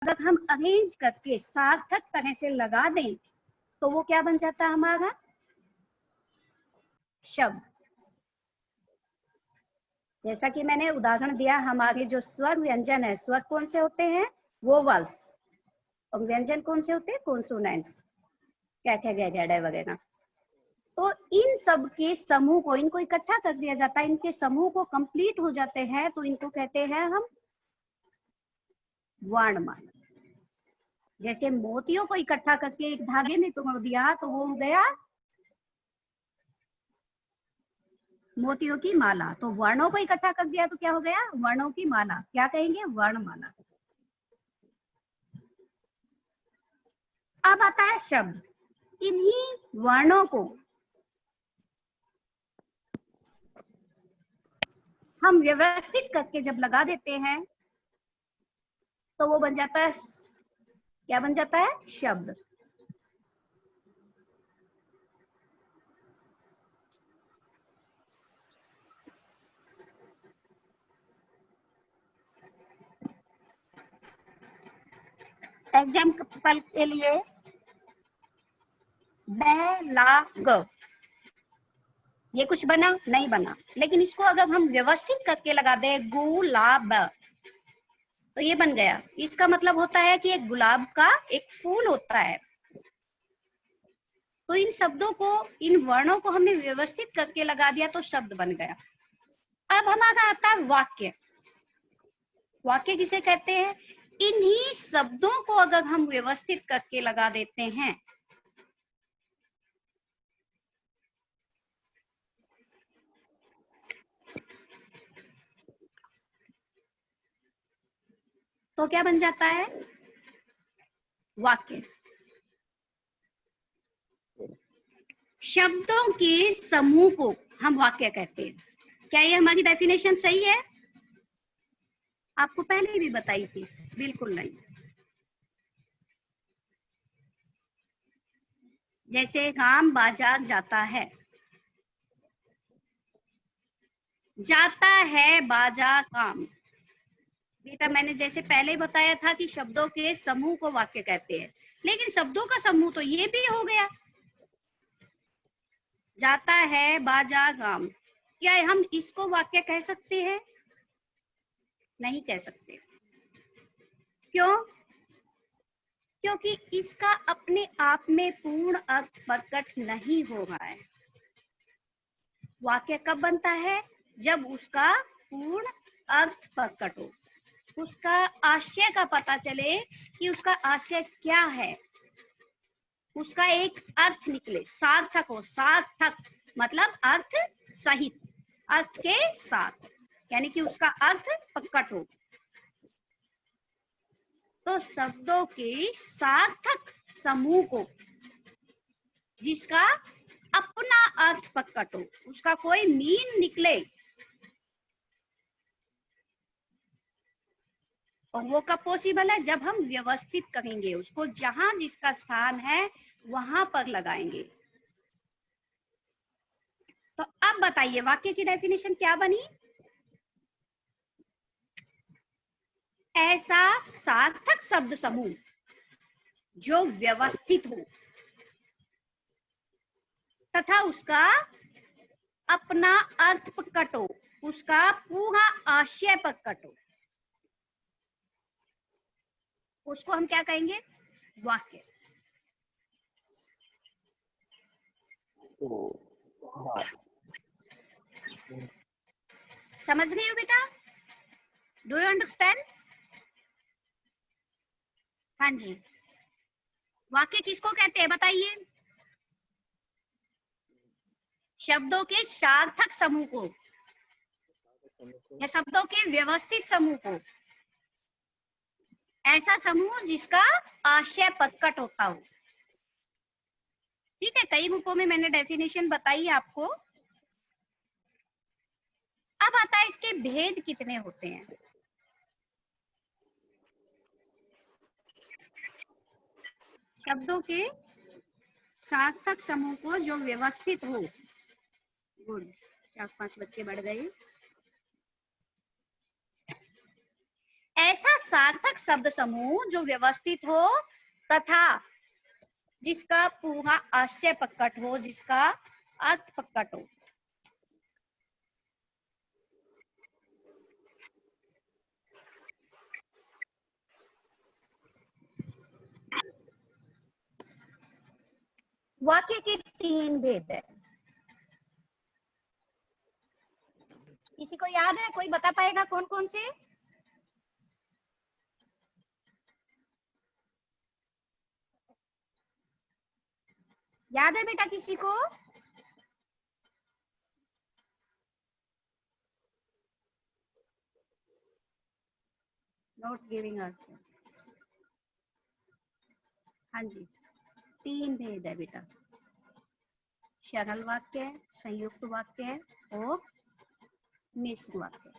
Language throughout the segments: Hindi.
अगर हम अरेंज करके सार्थक तरह से लगा दें तो वो क्या बन जाता है हमारा शब्द। जैसा कि मैंने उदाहरण दिया, हमारे जो स्वर व्यंजन है, स्वर कौन से होते हैं, वोवल्स, और व्यंजन कौन से होते हैं, कॉन्सोनेंट्स, क्या क्या गैगैडे वगैरह। तो इन सब के समूह को, इनको इकट्ठा कर दिया जाता है, इनके समूह को कंप्लीट हो जाते हैं तो इनको कहते हैं हम वर्णमाला। जैसे मोतियों को इकट्ठा करके एक धागे में पिरो दिया तो वो हो गया मोतियों की माला। तो वर्णों को इकट्ठा कर दिया तो क्या हो गया, वर्णों की माला। क्या कहेंगे, वर्णमाला। अब आता है शब्द। इन्हीं वर्णों को हम व्यवस्थित करके जब लगा देते हैं तो वो बन जाता है, क्या बन जाता है, शब्द। एग्जाम्पल के लिए बैलाग, ये कुछ बना नहीं बना, लेकिन इसको अगर हम व्यवस्थित करके लगा दे गुलाब तो ये बन गया। इसका मतलब होता है कि एक गुलाब का एक फूल होता है। तो इन शब्दों को, इन वर्णों को हमने व्यवस्थित करके लगा दिया तो शब्द बन गया। अब हमारा आता है वाक्य। वाक्य किसे कहते हैं, इन्हीं शब्दों को अगर हम व्यवस्थित करके लगा देते हैं तो क्या बन जाता है, वाक्य। शब्दों के समूह को हम वाक्य कहते हैं। क्या ये हमारी डेफिनेशन सही है, आपको पहले भी बताई थी? बिल्कुल नहीं। जैसे राम बाजार जाता है, जाता है बाजार काम। बेटा मैंने जैसे पहले ही बताया था कि शब्दों के समूह को वाक्य कहते हैं, लेकिन शब्दों का समूह तो ये भी हो गया, जाता है बाजार काम। क्या हम इसको वाक्य कह सकते हैं, नहीं कह सकते। क्यों, क्योंकि इसका अपने आप में पूर्ण अर्थ प्रकट नहीं हो रहा है। वाक्य कब बनता है, जब उसका पूर्ण अर्थ प्रकट हो, उसका आशय का पता चले कि उसका आशय क्या है, उसका एक अर्थ निकले, सार्थक हो। सार्थक मतलब अर्थ सहित, अर्थ के साथ, यानी कि उसका अर्थ प्रकट हो। तो शब्दों के सार्थक समूह को, जिसका अपना अर्थ प्रकट हो, उसका कोई मीन निकले, और वो कब पॉसिबल है, जब हम व्यवस्थित करेंगे उसको, जहां जिसका स्थान है वहां पर लगाएंगे। तो अब बताइए वाक्य की डेफिनेशन क्या बनी, ऐसा सार्थक शब्द समूह जो व्यवस्थित हो तथा उसका अपना अर्थ प्रकट हो, उसका पूरा आशय प्रकट हो, उसको हम क्या कहेंगे, वाक्य। समझ गए हो बेटा, डू यू अंडरस्टैंड? हाँ जी, वाक्य किसको कहते हैं बताइए, शब्दों के सार्थक समूह को या शब्दों के व्यवस्थित समूह को, ऐसा समूह जिसका आशय प्रकट होता हो। ठीक है, कई बुकों में मैंने डेफिनेशन बताई आपको। अब आता है इसके भेद कितने होते हैं। शब्दों के सार्थक समूह को जो व्यवस्थित हो, गुड, 4-5 बच्चे बढ़ गए। ऐसा सार्थक शब्द समूह जो व्यवस्थित हो तथा जिसका पूरा आशय प्रकट हो, जिसका अर्थ प्रकट हो। वाक्य के 3 भेद है। किसी को याद है? कोई बता पाएगा कौन कौन से? याद है बेटा किसी को? Not giving answer. हाँ जी, 3 भेद है बेटा, सरल वाक्य है, संयुक्त वाक्य है और मिश्र वाक्य।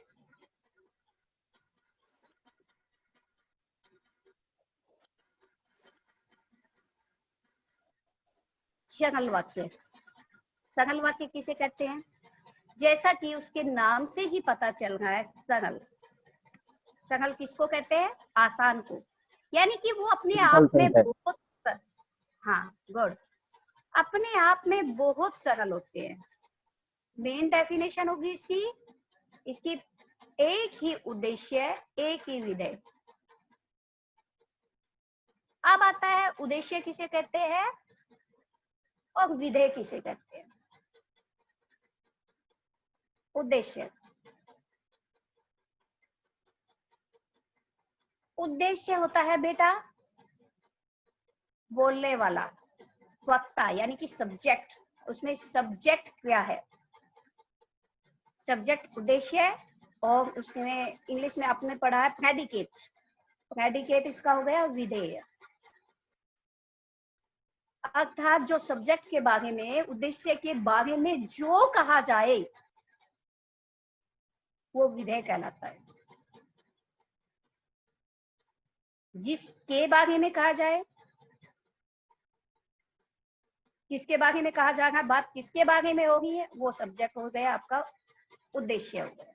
सरल वाक्य, सरल वाक्य किसे कहते हैं? जैसा कि उसके नाम से ही पता चल रहा है, सरल। सरल किसको कहते हैं? आसान को, यानी कि वो अपने आप में बहुत, हाँ गुड, अपने आप में बहुत सरल होते हैं। मेन डेफिनेशन होगी इसकी, इसकी एक ही उद्देश्य, एक ही विधेय। अब आता है उद्देश्य किसे कहते हैं और विधेय किसे कहते हैं। उद्देश्य, उद्देश्य होता है बेटा बोलने वाला, वक्ता, यानी कि सब्जेक्ट, उसमें सब्जेक्ट क्या है, सब्जेक्ट उद्देश्य है। और उसमें इंग्लिश में आपने पढ़ा है प्रेडिकेट, प्रेडिकेट इसका हो गया विधेय। अर्थात जो सब्जेक्ट के बारे में, उद्देश्य के बारे में जो कहा जाए वो विधेय कहलाता है। जिसके बारे में कहा जाए, किसके बारे में कहा जा रहा है, बात किसके बारे में हो रही है, वो सब्जेक्ट हो गया, आपका उद्देश्य हो गया।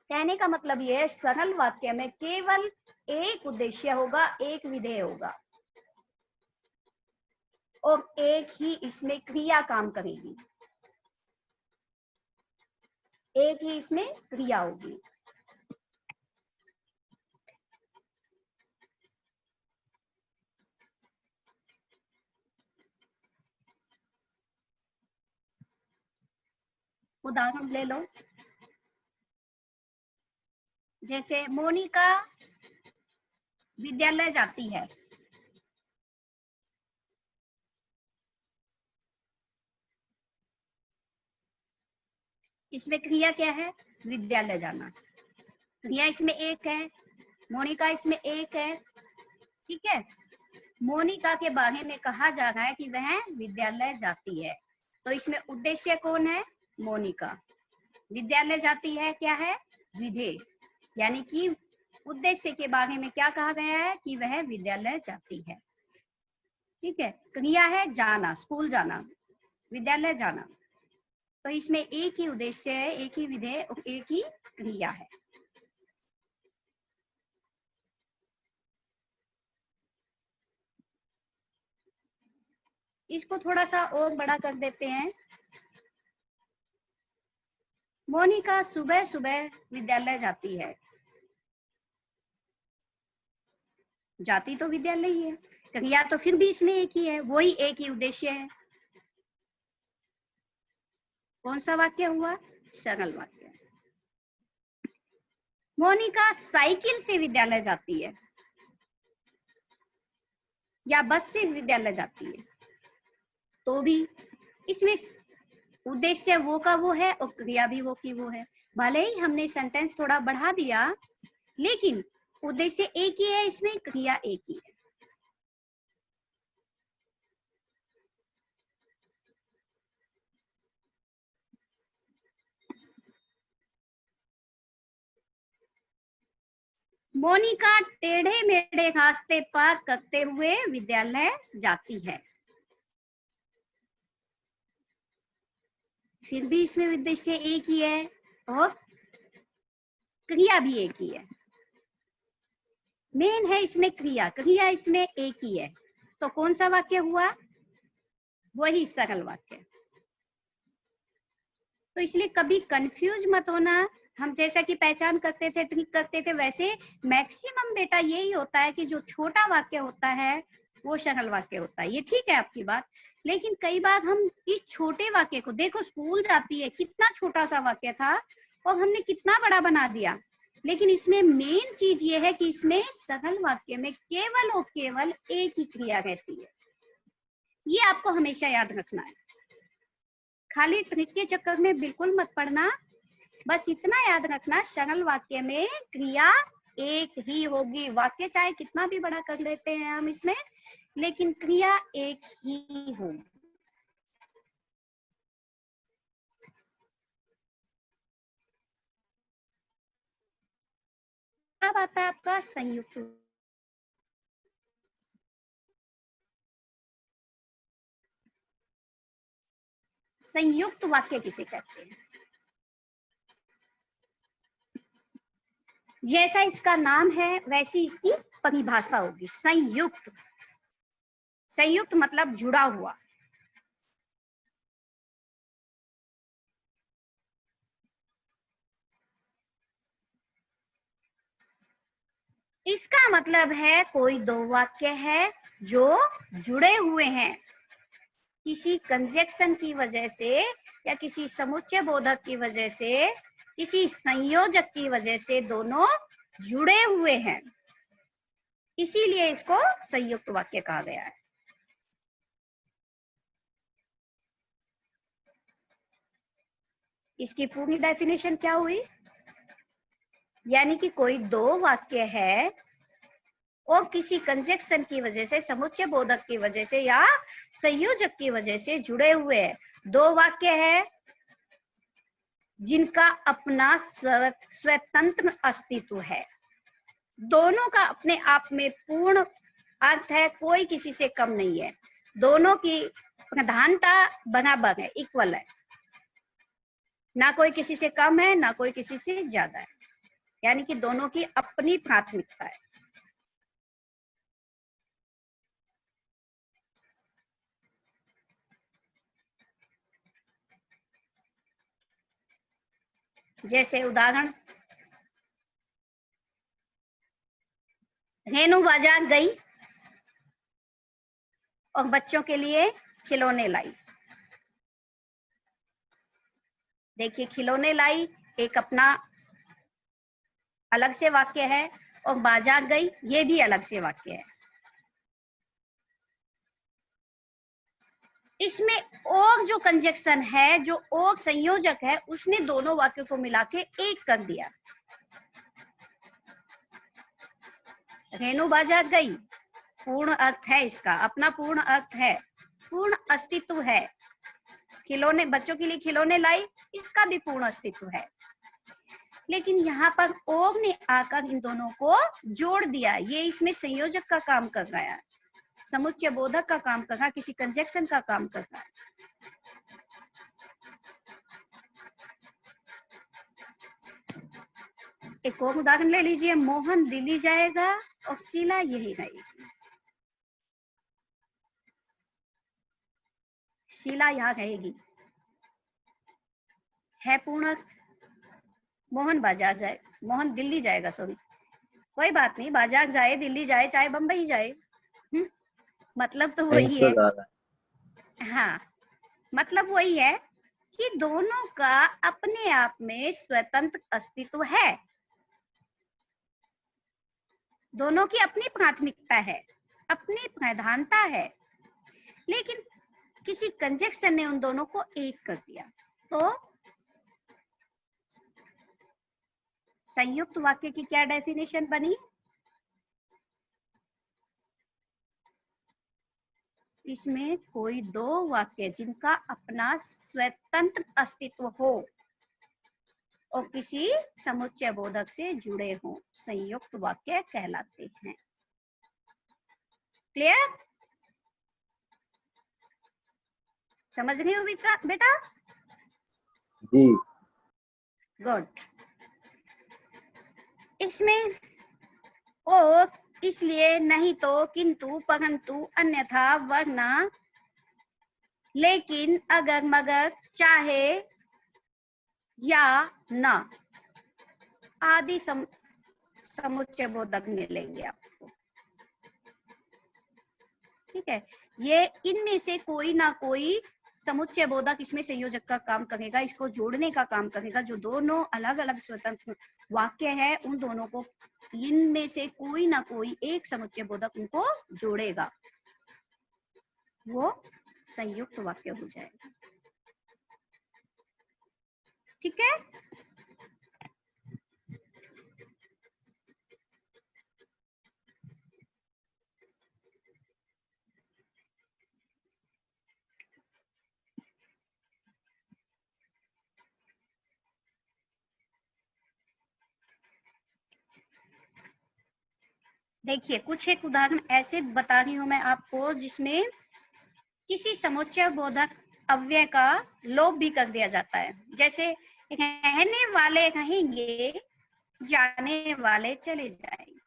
कहने का मतलब ये है, सरल वाक्य में केवल एक उद्देश्य होगा, एक विधेय होगा और एक ही इसमें क्रिया काम करेगी, एक ही इसमें क्रिया होगी। उदाहरण ले लो, जैसे मोनिका विद्यालय जाती है, इसमें क्रिया क्या है? विद्यालय जाना। क्रिया इसमें एक है, मोनिका इसमें एक है, ठीक है। मोनिका के बारे में कहा जा रहा है कि वह विद्यालय जाती है, तो इसमें उद्देश्य कौन है? मोनिका। विद्यालय जाती है क्या है? विधेय, यानी कि उद्देश्य के बारे में क्या कहा गया है कि वह विद्यालय जाती है, ठीक है। क्रिया है जाना, स्कूल जाना, विद्यालय जाना, तो इसमें एक ही उद्देश्य है, एक ही विधेय और एक ही क्रिया है। इसको थोड़ा सा और बड़ा कर देते हैं। मोनिका सुबह सुबह विद्यालय जाती है, जाती तो विद्यालय ही है, क्रिया तो फिर भी इसमें एक ही है, वही एक ही उद्देश्य है। कौन सा वाक्य हुआ? सरल वाक्य। मोनिका साइकिल से विद्यालय जाती है या बस से विद्यालय जाती है, तो भी इसमें उद्देश्य वो का वो है और क्रिया भी वो की वो है। भले ही हमने सेंटेंस थोड़ा बढ़ा दिया, लेकिन उद्देश्य एक ही है, इसमें क्रिया एक ही है। मोनिका टेढ़े मेढ़े रास्ते पार करते हुए विद्यालय जाती है, फिर भी इसमें उद्देश्य एक ही है और क्रिया भी एक ही है। मेन है इसमें क्रिया, क्रिया इसमें एक ही है, तो कौन सा वाक्य हुआ? वही सरल वाक्य। तो इसलिए कभी कंफ्यूज मत होना। हम जैसा कि पहचान करते थे, ठीक करते थे, वैसे मैक्सिमम बेटा यही होता है कि जो छोटा वाक्य होता है वो सरल वाक्य होता है। ये ठीक है आपकी बात, लेकिन कई बार हम इस छोटे वाक्य को, देखो स्कूल जाती है, कितना छोटा सा वाक्य था और हमने कितना बड़ा बना दिया। लेकिन इसमें मेन चीज ये है कि इसमें सरल वाक्य में केवल और केवल एक ही क्रिया रहती है। ये आपको हमेशा याद रखना है। खाली ट्रिक के चक्कर में बिल्कुल मत पड़ना। बस इतना याद रखना, सरल वाक्य में क्रिया एक ही होगी। वाक्य चाहे कितना भी बड़ा कर लेते हैं हम इसमें, लेकिन क्रिया एक ही होगी। अब आता है आपका संयुक्त। संयुक्त वाक्य किसे कहते हैं? जैसा इसका नाम है वैसी इसकी परिभाषा होगी। संयुक्त, संयुक्त मतलब जुड़ा हुआ। इसका मतलब है कोई दो वाक्य है जो जुड़े हुए हैं, किसी कंजक्शन की वजह से या किसी समुच्चय बोधक की वजह से, किसी संयोजक की वजह से दोनों जुड़े हुए हैं, इसीलिए इसको संयुक्त वाक्य कहा गया है। इसकी पूरी डेफिनेशन क्या हुई? यानी कि कोई दो वाक्य है और किसी कंजक्शन की वजह से, समुच्चय बोधक की वजह से या संयोजक की वजह से जुड़े हुए हैं। दो वाक्य है जिनका अपना स्वतंत्र अस्तित्व है, दोनों का अपने आप में पूर्ण अर्थ है, कोई किसी से कम नहीं है, दोनों की प्रधानता बराबर है, इक्वल है, ना कोई किसी से कम है ना कोई किसी से ज्यादा है, यानी कि दोनों की अपनी प्राथमिकता है। जैसे उदाहरण, रेनू बाजार गई और बच्चों के लिए खिलौने लाई। देखिए, खिलौने लाई एक अपना अलग से वाक्य है और बाजार गई ये भी अलग से वाक्य है। इसमें और जो कंजक्शन है, जो और संयोजक है, उसने दोनों वाक्यों को मिला के एक कर दिया। रेनू बाजार गई पूर्ण अर्थ है, इसका अपना पूर्ण अर्थ है, पूर्ण अस्तित्व है। खिलौने, बच्चों के लिए खिलौने लाई, इसका भी पूर्ण अस्तित्व है। लेकिन यहाँ पर ओग ने आकर इन दोनों को जोड़ दिया, ये इसमें संयोजक का काम कर रहा है, समुच्चय बोधक का काम कर रहा है, किसी कंजक्शन का काम कर रहा है। एक और उदाहरण ले लीजिए, मोहन दिल्ली जाएगा और शीला यही रहेगी। शीला यहाँ रहेगी है पूर्ण अर्थ। मोहन बाजार जाए, मोहन दिल्ली जाएगा, सॉरी, कोई बात नहीं, बाजार जाए, दिल्ली जाए, चाहे बंबई जाए, मतलब तो वही है। हाँ, मतलब वही है कि दोनों का अपने आप में स्वतंत्र अस्तित्व है, दोनों की अपनी प्राथमिकता है, अपनी प्रधानता है, लेकिन किसी कंजक्शन ने उन दोनों को एक कर दिया। तो संयुक्त वाक्य की क्या डेफिनेशन बनी? इसमें कोई दो वाक्य जिनका अपना स्वतंत्र अस्तित्व हो और किसी समुच्चय बोधक से जुड़े हों, संयुक्त वाक्य कहलाते हैं। क्लियर? समझ रही हो बेटा? जी। गुड। इसमें और इसलिए, नहीं तो, किंतु, परंतु, अन्यथा, वरना, लेकिन, अगर, मगर, चाहे या न आदि समुच्चय बोधक मिलेंगे आपको। ठीक है, ये इनमें से कोई ना कोई समुच्चय बोधक इसमें संयोजक का काम करेगा, इसको जोड़ने का काम करेगा। जो दोनों अलग अलग स्वतंत्र वाक्य है उन दोनों को इनमें से कोई ना कोई एक समुच्चय बोधक उनको जोड़ेगा, वो संयुक्त वाक्य हो जाएगा। ठीक है, देखिए कुछ एक उदाहरण ऐसे बता रही हूं मैं आपको जिसमें किसी समुच्चय बोधक अव्यय का लोप भी कर दिया जाता है। जैसे रहने वाले रहेंगे, जाने वाले चले जाएंगे।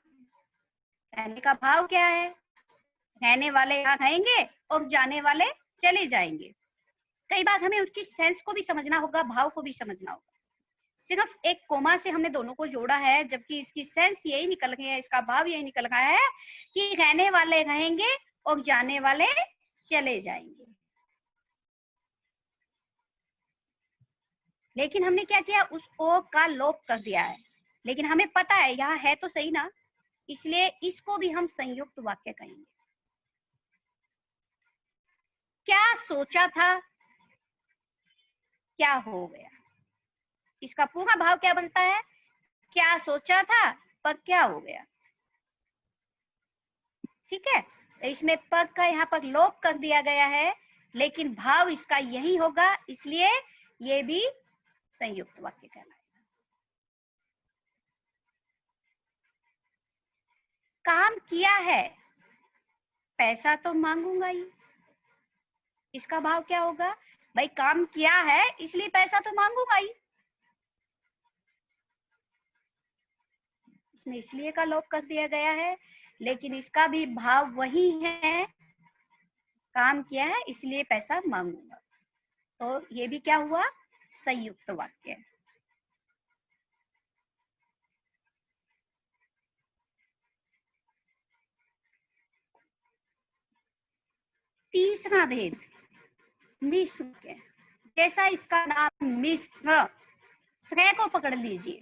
रहने का भाव क्या है? रहने वाले यहाँ रहेंगे और जाने वाले चले जाएंगे। कई बार हमें उसकी सेंस को भी समझना होगा, भाव को भी समझना होगा। सिर्फ एक कोमा से हमने दोनों को जोड़ा है, जबकि इसकी सेंस यही निकल गई है, इसका भाव यही निकल रहा है कि रहने वाले रहेंगे और जाने वाले चले जाएंगे। लेकिन हमने क्या किया, उस ओ का लोप कर दिया है। लेकिन हमें पता है यहाँ है तो सही ना, इसलिए इसको भी हम संयुक्त वाक्य कहेंगे। क्या सोचा था, क्या हो गया। इसका पूरा भाव क्या बनता है? क्या सोचा था पर क्या हो गया। ठीक है, तो इसमें पद का यहाँ पर लोप कर दिया गया है, लेकिन भाव इसका यही होगा, इसलिए ये भी संयुक्त वाक्य कहलाएगा। काम किया है, पैसा तो मांगूंगा ही। इसका भाव क्या होगा? भाई काम किया है इसलिए पैसा तो मांगूंगा ही। इसमें इसलिए का लोप कर दिया गया है, लेकिन इसका भी भाव वही है, काम किया है इसलिए पैसा मांगूंगा। तो ये भी क्या हुआ? संयुक्त वाक्य। तीसरा भेद मिश्र। जैसा इसका नाम मिश्र, श्रेय को पकड़ लीजिए।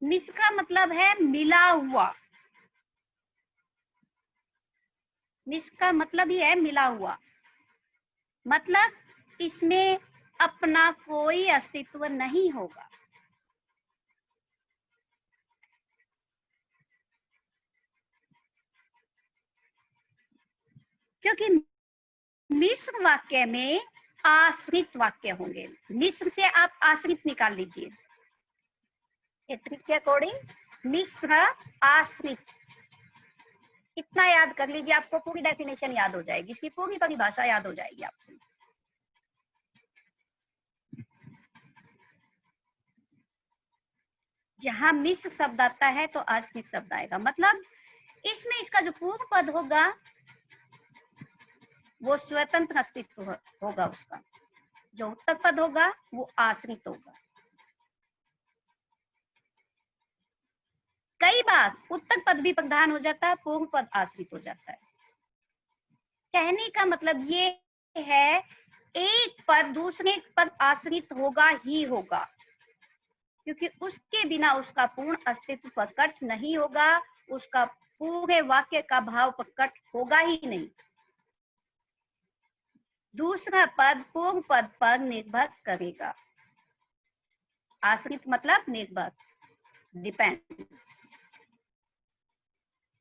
मिश्र का मतलब है मिला हुआ। मिश्र का मतलब ही है मिला हुआ, मतलब इसमें अपना कोई अस्तित्व नहीं होगा। क्योंकि मिश्र वाक्य में आश्रित वाक्य होंगे। मिश्र से आप आश्रित निकाल लीजिए। के अकॉर्डिंग मिश्र आश्रित, इतना याद कर लीजिए, आपको पूरी डेफिनेशन याद हो जाएगी, इसकी पूरी परिभाषा याद हो जाएगी आपको। जहां मिश्र शब्द आता है तो आश्रित शब्द आएगा, मतलब इसमें इसका जो पूर्व पद होगा वो स्वतंत्र अस्तित्व होगा उसका, जो उत्तर पद होगा वो आश्रित होगा। कई बार उत्तर पद भी प्रधान हो जाता है, पूर्व पद आश्रित हो जाता है। कहने का मतलब ये है एक पद दूसरे पद आश्रित होगा ही होगा, क्योंकि उसके बिना उसका पूर्ण अस्तित्व प्रकट नहीं होगा, उसका पूरे वाक्य का भाव प्रकट होगा ही नहीं। दूसरा पद पूर्व पद पर निर्भर करेगा। आश्रित मतलब निर्भर, डिपेंड।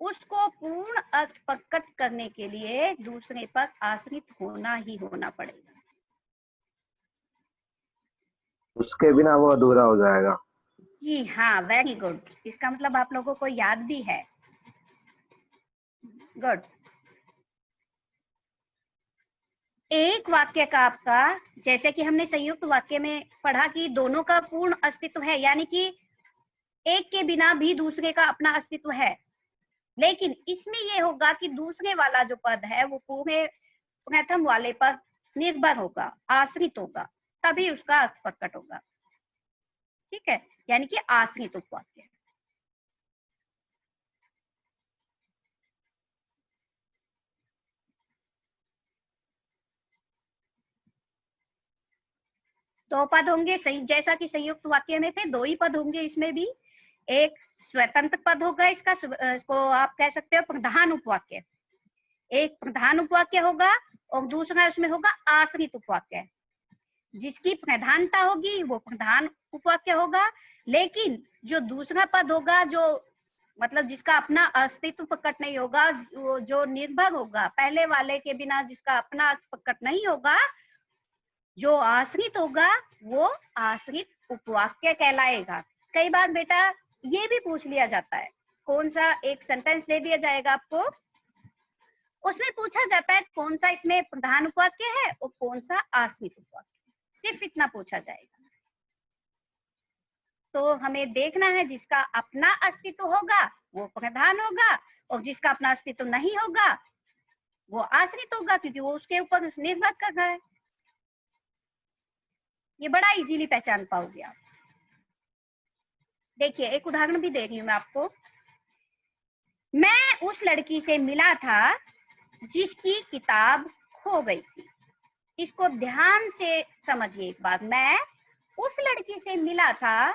उसको पूर्ण अर्थ प्रकट करने के लिए दूसरे पर आश्रित होना ही होना पड़ेगा। उसके बिना वो अधूरा हो जाएगा। जी हाँ, वेरी गुड। इसका मतलब आप लोगों को याद भी है। गुड। एक वाक्य का आपका, जैसे कि हमने संयुक्त वाक्य में पढ़ा कि दोनों का पूर्ण अस्तित्व है, यानी कि एक के बिना भी दूसरे का अपना अस्तित्व है। लेकिन इसमें ये होगा कि दूसरे वाला जो पद है वो पूरे प्रथम वाले पर निर्भर होगा, आश्रित होगा, तभी उसका अर्थ प्रकट होगा। ठीक है, यानी कि आश्रित उपवाक्य। दो पद होंगे, सही, जैसा कि संयुक्त वाक्य में थे, दो ही पद होंगे इसमें भी। एक स्वतंत्र पद होगा, इसको आप कह सकते हो प्रधान उपवाक्य। एक प्रधान उपवाक्य होगा और दूसरा उसमें होगा आश्रित उपवाक्य। जिसकी प्रधानता होगी वो प्रधान उपवाक्य होगा, लेकिन जो दूसरा पद होगा, जो मतलब जिसका अपना अस्तित्व प्रकट नहीं होगा, जो निर्भर होगा पहले वाले के बिना, जिसका अपना प्रकट नहीं होगा, जो आश्रित होगा वो आश्रित उपवाक्य कहलाएगा। कई बार बेटा ये भी पूछ लिया जाता है, कौन सा एक सेंटेंस दे दिया जाएगा आपको, उसमें पूछा जाता है कौन सा इसमें प्रधान उपवाक्य है और कौन सा आश्रित उपवाक्य, सिर्फ इतना पूछा जाएगा। तो हमें देखना है जिसका अपना अस्तित्व होगा वो प्रधान होगा और जिसका अपना अस्तित्व नहीं होगा वो आश्रित होगा, क्योंकि वो उसके ऊपर निर्भर कर रहा है। ये बड़ा इजीली पहचान पाओगे आप। देखिए एक उदाहरण भी दे रही हूं मैं आपको। मैं उस लड़की से मिला था जिसकी किताब खो गई थी। इसको ध्यान से समझिए एक बात। मैं उस लड़की से मिला था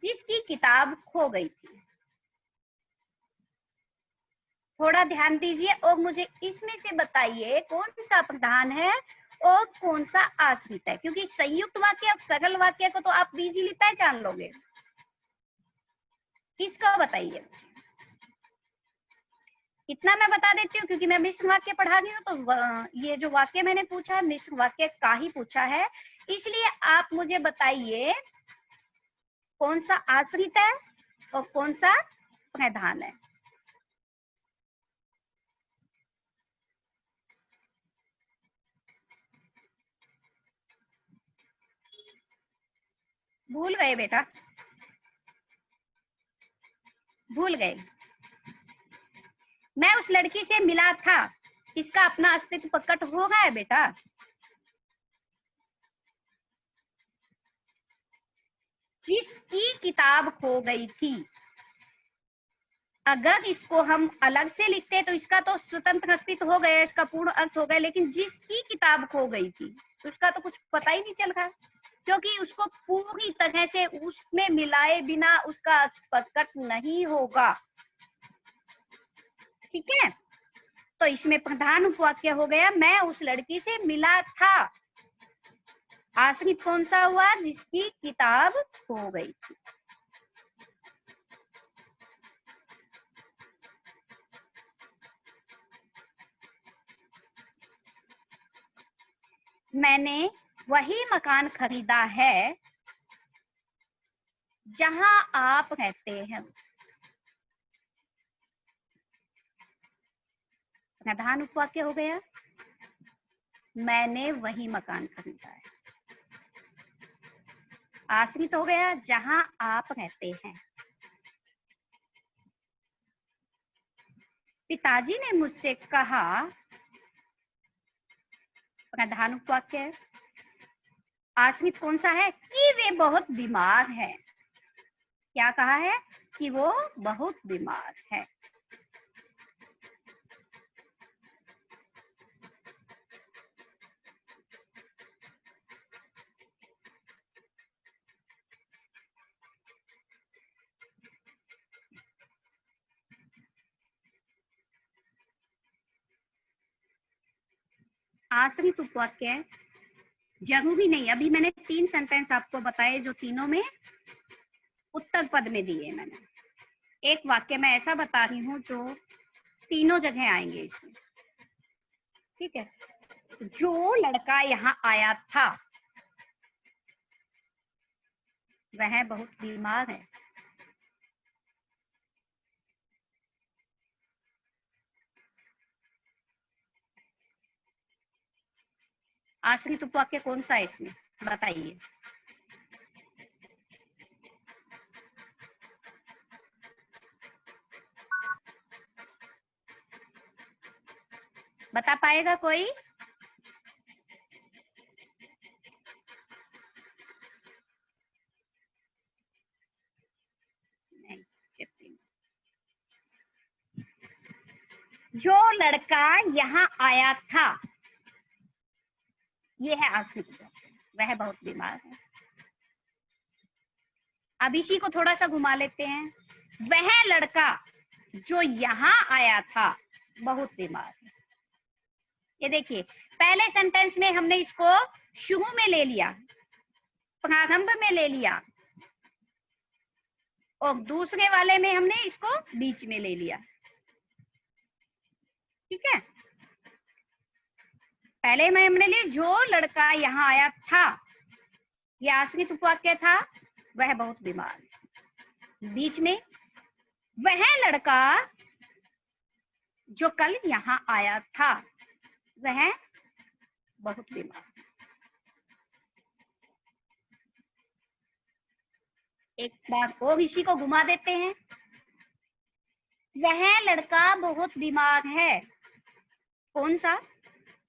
जिसकी किताब खो गई थी। थोड़ा ध्यान दीजिए और मुझे इसमें से बताइए कौन सा प्रधान है और कौन सा आश्रित है, क्योंकि संयुक्त वाक्य और सरल वाक्य को तो आप इजीली पहचान लोगे। इसको बताइए मुझे। इतना मैं बता देती हूँ क्योंकि मैं मिश्र वाक्य पढ़ा रही हूँ, तो ये जो वाक्य मैंने पूछा है मिश्र वाक्य का ही पूछा है, इसलिए आप मुझे बताइए कौन सा आश्रित है और कौन सा प्रधान है। भूल गए बेटा, भूल गए। मैं उस लड़की से मिला था, इसका अपना अस्तित्व प्रकट हो गया है बेटा। जिसकी किताब खो गई थी, अगर इसको हम अलग से लिखते तो इसका तो स्वतंत्र अस्तित्व हो गया, इसका पूर्ण अर्थ हो गया, लेकिन जिसकी किताब खो गई थी उसका तो कुछ पता ही नहीं चल रहा, क्योंकि उसको पूरी तरह से उसमें मिलाए बिना उसका अर्थ प्रकट नहीं होगा। ठीक है, तो इसमें प्रधान उपवाक्य हो गया मैं उस लड़की से मिला था। आश्रित कौन सा हुआ? जिसकी किताब खो गई थी। मैंने वही मकान खरीदा है जहां आप रहते हैं। प्रधान उपवाक्य हो गया मैंने वही मकान खरीदा है। आश्रित हो गया जहां आप रहते हैं। पिताजी ने मुझसे कहा, प्रधान उपवाक्य। आश्रित कौन सा है? कि वे बहुत बीमार है। क्या कहा है? कि वो बहुत बीमार है। आश्रित उपवाक्य जरूरी नहीं, अभी मैंने 3 सेंटेंस आपको बताए जो तीनों में उत्तर पद में दिए मैंने। एक वाक्य मैं ऐसा बता रही हूँ जो तीनों जगह आएंगे इसमें। ठीक है, जो लड़का यहाँ आया था वह बहुत बीमार है। आश्रित उपवाक्य कौन सा है इसमें बताइए। बता पाएगा कोई? नहीं, जो लड़का यहाँ आया था, ये है आश्रित उपवाक्य, वह बहुत बीमार है। अब इसी को थोड़ा सा घुमा लेते हैं। वह लड़का जो यहाँ आया था बहुत बीमार है। ये देखिए, पहले सेंटेंस में हमने इसको शुरू में ले लिया, प्रारंभ में ले लिया, और दूसरे वाले में हमने इसको बीच में ले लिया। ठीक है, पहले में हमने लिए जो लड़का यहाँ आया था, यह आश्रित उपवाक्य था, वह बहुत बीमार है। बीच में वह लड़का जो कल यहाँ आया था, वह बहुत बीमार। एक बार और इसी को घुमा देते हैं। वह लड़का बहुत बीमार है। कौन सा?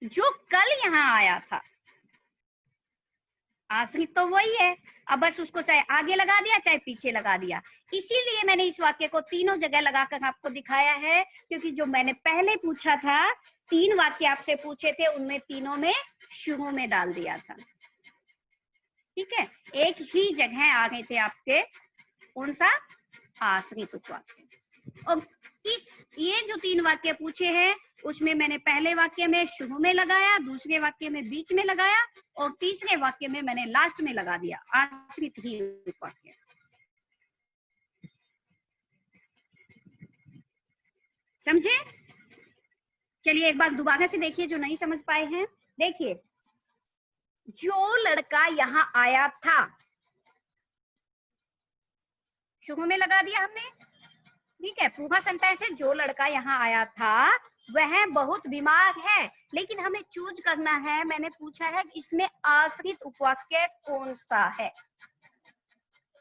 जो कल यहाँ आया था। आश्रित तो वही है, अब बस उसको चाहे आगे लगा दिया चाहे पीछे लगा दिया। इसीलिए मैंने इस वाक्य को तीनों जगह लगाकर आपको दिखाया है, क्योंकि जो मैंने पहले पूछा था, 3 वाक्य आपसे पूछे थे, उनमें तीनों में शुरू में डाल दिया था। ठीक है, एक ही जगह आ गए थे आपके, कौन सा? आश्रित उपवाक्य। और ये जो 3 वाक्य पूछे हैं, उसमें मैंने पहले वाक्य में शुरू में लगाया, दूसरे वाक्य में बीच में लगाया, और तीसरे वाक्य में मैंने लास्ट में लगा दिया, आश्रित ही वाक्य। समझे? चलिए एक बार दोबारा से देखिए जो नहीं समझ पाए हैं। देखिए, जो लड़का यहाँ आया था, शुरू में लगा दिया हमने। ठीक है, पूरा सेंटेंस है, जो लड़का यहाँ आया था वह बहुत बीमार है। लेकिन हमें चूज करना है, मैंने पूछा है कि इसमें आश्रित उपवाक्य कौन सा है।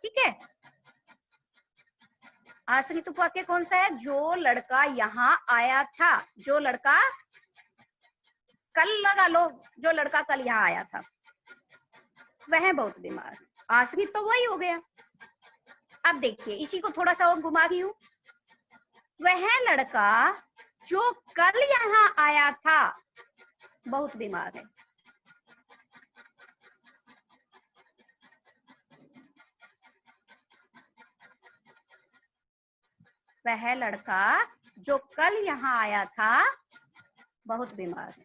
ठीक है, आश्रित उपवाक्य कौन सा है? जो लड़का यहाँ आया था, जो लड़का कल, लगा लो, जो लड़का कल यहाँ आया था, वह बहुत बीमार। आश्रित तो वही हो गया। अब देखिए, इसी को थोड़ा सा और घुमा रही हूं। वह लड़का जो कल यहाँ आया था बहुत बीमार है। वह लड़का जो कल यहाँ आया था बहुत बीमार है।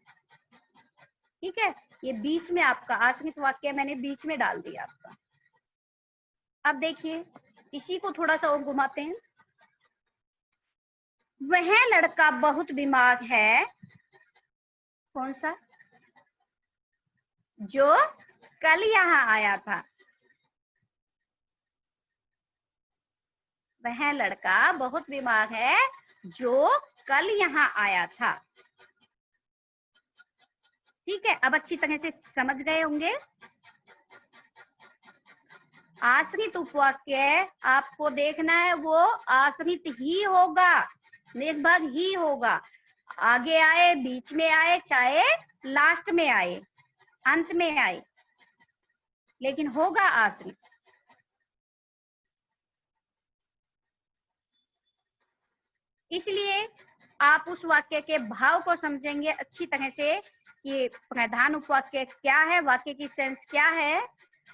ठीक है, ये बीच में आपका आश्रित वाक्य मैंने बीच में डाल दिया आपका। अब देखिए, इसी को थोड़ा सा और घुमाते हैं। वह लड़का बहुत बीमार है। कौन सा? जो कल यहाँ आया था। वह लड़का बहुत बीमार है जो कल यहाँ आया था। ठीक है, अब अच्छी तरह से समझ गए होंगे। आश्रित उपवाक्य आपको देखना है, वो आश्रित ही होगा, निर्भर ही होगा। आगे आए, बीच में आए, चाहे लास्ट में आए, अंत में आए, लेकिन होगा आश्रित। इसलिए आप उस वाक्य के भाव को समझेंगे अच्छी तरह से कि प्रधान उपवाक्य क्या है, वाक्य की सेंस क्या है,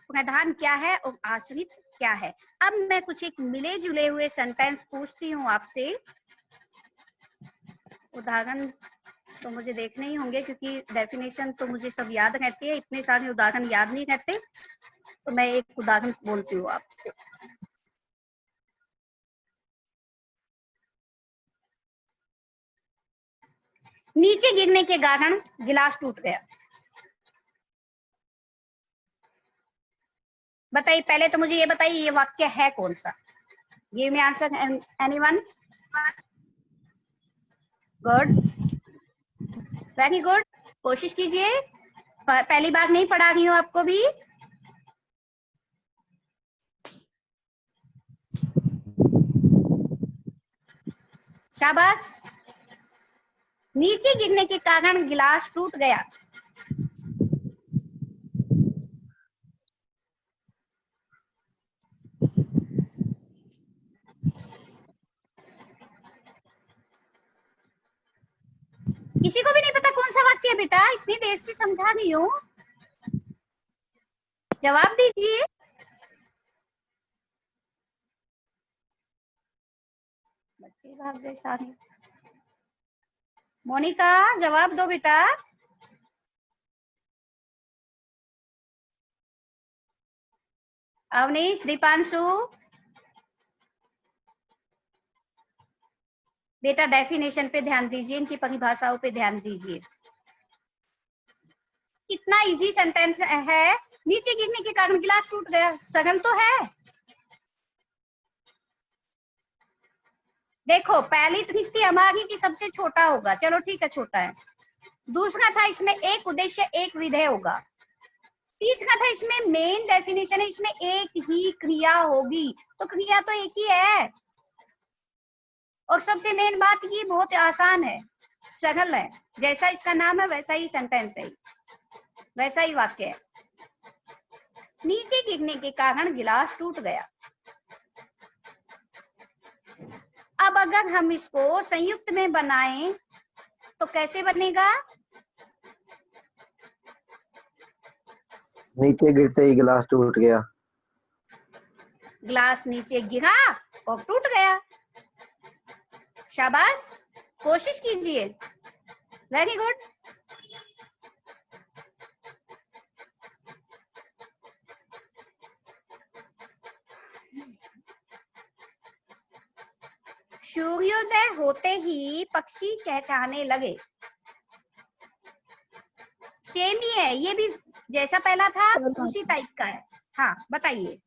प्रधान क्या है और आश्रित क्या है। अब मैं कुछ एक मिले जुले हुए सेंटेंस पूछती हूँ आपसे। उदाहरण तो मुझे देखने ही होंगे, क्योंकि डेफिनेशन तो मुझे सब याद रहती है, इतने सारे उदाहरण याद नहीं रहते। तो मैं एक उदाहरण बोलती हूँ आपको। नीचे गिरने के कारण गिलास टूट गया। बताइए, पहले तो मुझे ये बताइए, ये वाक्य है कौन सा? Give me answer, anyone? Good, very good, कोशिश कीजिए। पहली बार नहीं पढ़ा रही हूँ आपको भी। शाबाश। नीचे गिरने के कारण गिलास टूट गया। किसी को भी नहीं पता कौन सा वाक्य है बेटा? इतनी देर से समझा रही हूँ, जवाब दीजिए। बच्चे भाग गए सारे। मोनिका जवाब दो बेटा। अवनीश, दीपांशु, बेटा डेफिनेशन पे ध्यान दीजिए, इनकी परिभाषाओं पे ध्यान दीजिए। कितना इजी सेंटेंस है। नीचे गिरने के कारण गिलास टूट गया, सरल तो है। देखो पहली ट्रिक थी हमारी कि सबसे छोटा होगा, चलो ठीक है छोटा है। दूसरा था इसमें एक उद्देश्य एक विधेय होगा। तीसरा था इसमें मेन डेफिनेशन है, इसमें एक ही क्रिया होगी, तो क्रिया तो एक ही है। और सबसे मेन बात ये बहुत आसान है, सरल है, जैसा इसका नाम है वैसा ही सेंटेंस है, वैसा ही वाक्य है। नीचे गिरने के कारण गिलास टूट गया। अब अगर हम इसको संयुक्त में बनाएं तो कैसे बनेगा? नीचे गिरते ही गिलास टूट गया। गिलास नीचे गिरा और टूट गया। शाबाश, कोशिश कीजिए। Very good. सूर्योदय होते ही पक्षी चहचहाने लगे। सेम ही है, ये भी जैसा पहला था उसी टाइप का है। हाँ बताइए।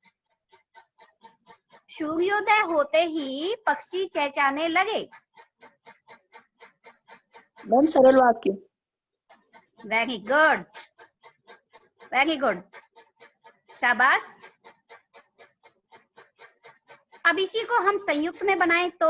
सूर्योदय होते ही पक्षी चहचहाने लगे। मैम सरल वाक्य। वेरी गुड, वेरी गुड, शाबाश। अब इसी को हम संयुक्त में बनाएं तो